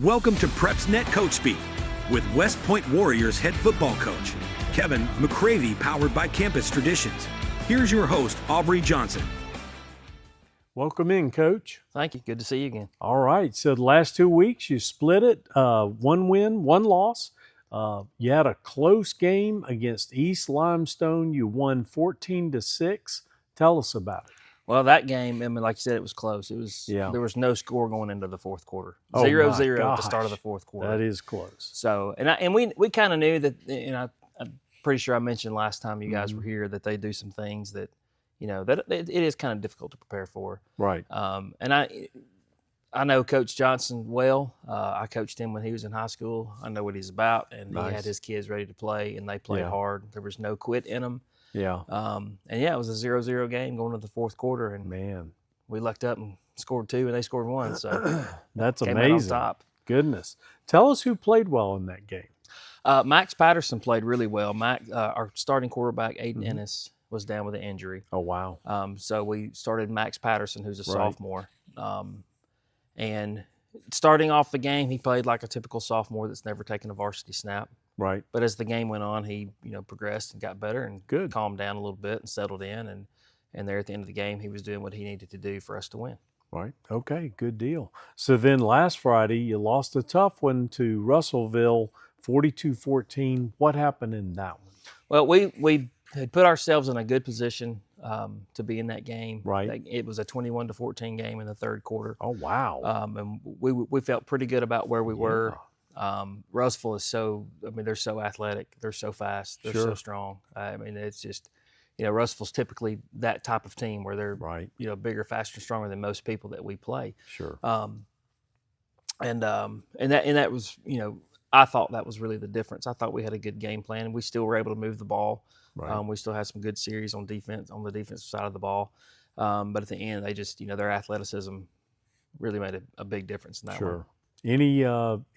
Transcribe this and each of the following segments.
Welcome to PrepsNet Coach Speak with West Point Warriors head football coach, Kevin McCravy, powered by Campus Traditions. Here's your host, Aubrey Johnson. Welcome in, Coach. Thank you. Good to see you again. All right. So the last 2 weeks, you split it, 1 win, 1 loss. You had a close game against East Limestone. You won 14-6. Tell us about it. Well, that game, I mean, like you said, it was close. There was no score going into the fourth quarter. 0-0 at the start of the fourth quarter. That is close. So, and we kind of knew that, I'm pretty sure I mentioned last time you guys were here that they do some things that, that it is kind of difficult to prepare for. Right. And I know Coach Johnson well. I coached him when he was in high school. I know what he's about, and He had his kids ready to play, and they played hard. There was no quit in them. Yeah. It was a 0-0 game going into the fourth quarter, and man, we lucked up and scored 2, and they scored 1. So that's came amazing. Out on top. Goodness. Tell us who played well in that game. Max Patterson played really well. Our starting quarterback, Aiden Ennis, was down with an injury. Oh, wow. So we started Max Patterson, who's a sophomore. And starting off the game, he played like a typical sophomore that's never taken a varsity snap. Right. But as the game went on, he progressed and got better and calmed down a little bit and settled in. And there at the end of the game, he was doing what he needed to do for us to win. Right. Okay, good deal. So then last Friday, you lost a tough one to Russellville, 42-14. What happened in that one? Well, we had put ourselves in a good position to be in that game. Right. It was a 21-14 game in the third quarter. Oh, wow. And we felt pretty good about where we were. Russellville is they're so athletic. They're so fast. They're so strong. It's just, Russellville's typically that type of team where they're, bigger, faster, stronger than most people that we play. Sure. And that was, I thought that was really the difference. I thought we had a good game plan, and we still were able to move the ball. Right. We still had some good series on the defensive side of the ball. But at the end, they just, their athleticism really made a big difference in that one. Any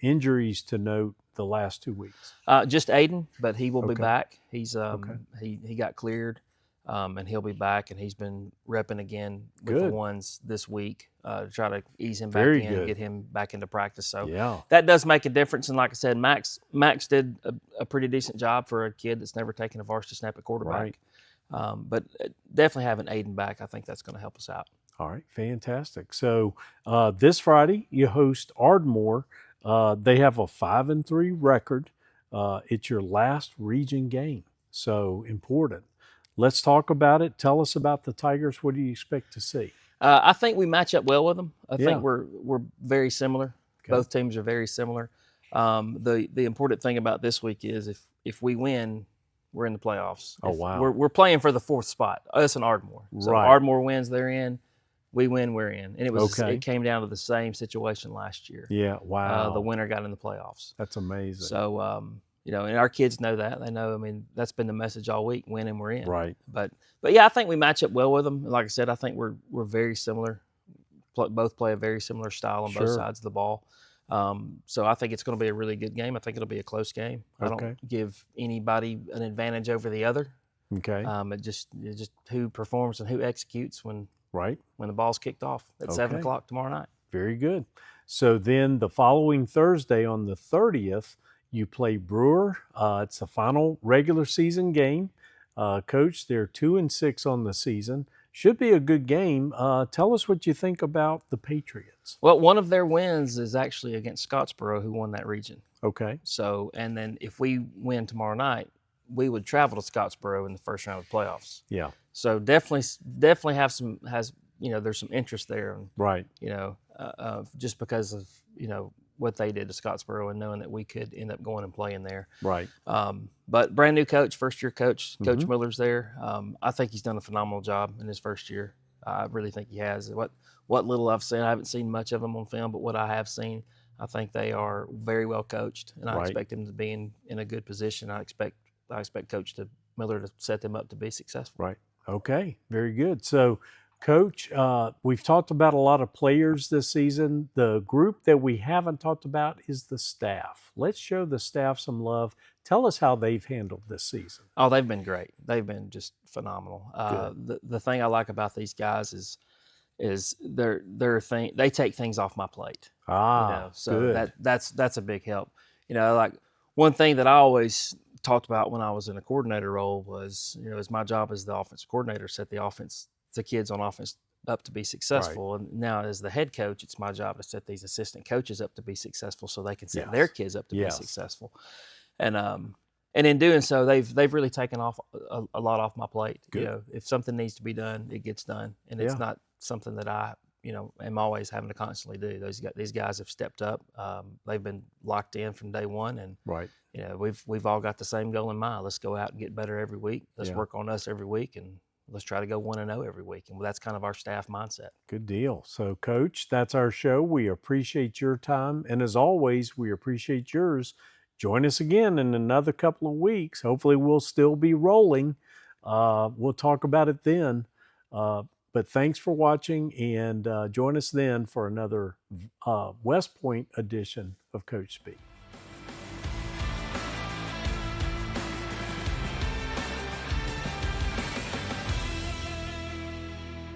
injuries to note the last 2 weeks? Just Aiden, but he will be back. He's he got cleared, and he'll be back. And he's been repping again with the ones this week to try to ease him back in, get him back into practice. So that does make a difference. And like I said, Max did a pretty decent job for a kid that's never taken a varsity snap at quarterback. Right. But definitely having Aiden back, I think that's going to help us out. All right, fantastic. So this Friday you host Ardmore. They have a 5-3 record. It's your last region game, so important. Let's talk about it. Tell us about the Tigers. What do you expect to see? I think we match up well with them. I think we're very similar. Okay. Both teams are very similar. The important thing about this week is if we win, we're in the playoffs. Oh, wow. We're playing for the 4th spot, us and Ardmore. So Ardmore wins, they're in. We win, we're in. And it came down to the same situation last year. Yeah, wow. The winner got in the playoffs. That's amazing. So, and our kids know that. They know, that's been the message all week, win and we're in. Right. But yeah, I think we match up well with them. Like I said, I think we're very similar. Both play a very similar style on both sides of the ball. So I think it's going to be a really good game. I think it'll be a close game. I don't give anybody an advantage over the other. Okay. It just who performs and who executes when the ball's kicked off at 7 o'clock tomorrow night. Very good. So then the following Thursday on the 30th, you play Brewer. It's the final regular season game. Coach, they're 2-6 on the season. Should be a good game. Tell us what you think about the Patriots. Well, one of their wins is actually against Scottsboro, who won that region. Okay. So, and then if we win tomorrow night, we would travel to Scottsboro in the first round of the playoffs. Yeah. So definitely there's some interest there. Right. Just because of, what they did to Scottsboro and knowing that we could end up going and playing there. Right. But brand new coach, first year coach, Coach Miller's there. I think he's done a phenomenal job in his first year. I really think he has. What little I've seen, I haven't seen much of them on film, but what I have seen, I think they are very well coached, and I expect them to be in a good position. I expect Coach Miller to set them up to be successful. Right. Okay. Very good. So, Coach, we've talked about a lot of players this season. The group that we haven't talked about is the staff. Let's show the staff some love. Tell us how they've handled this season. Oh, they've been great. They've been just phenomenal. The thing I like about these guys is is they take things off my plate. So good. That's a big help. Like one thing that I always talked about when I was in a coordinator role was, as my job as the offensive coordinator, set the kids on offense up to be successful. Right. And now as the head coach, it's my job to set these assistant coaches up to be successful so they can set their kids up to be successful. And in doing so, they've really taken off a lot off my plate. Good. If something needs to be done, it gets done, and it's not something that I am always having to constantly do. These guys have stepped up. They've been locked in from day one, and we've all got the same goal in mind. Let's go out and get better every week. Let's work on us every week, and let's try to go 1-0 every week. And that's kind of our staff mindset. Good deal. So, Coach, that's our show. We appreciate your time, and as always, we appreciate yours. Join us again in another couple of weeks. Hopefully, we'll still be rolling. We'll talk about it then. But thanks for watching, and join us then for another West Point edition of Coach Speak.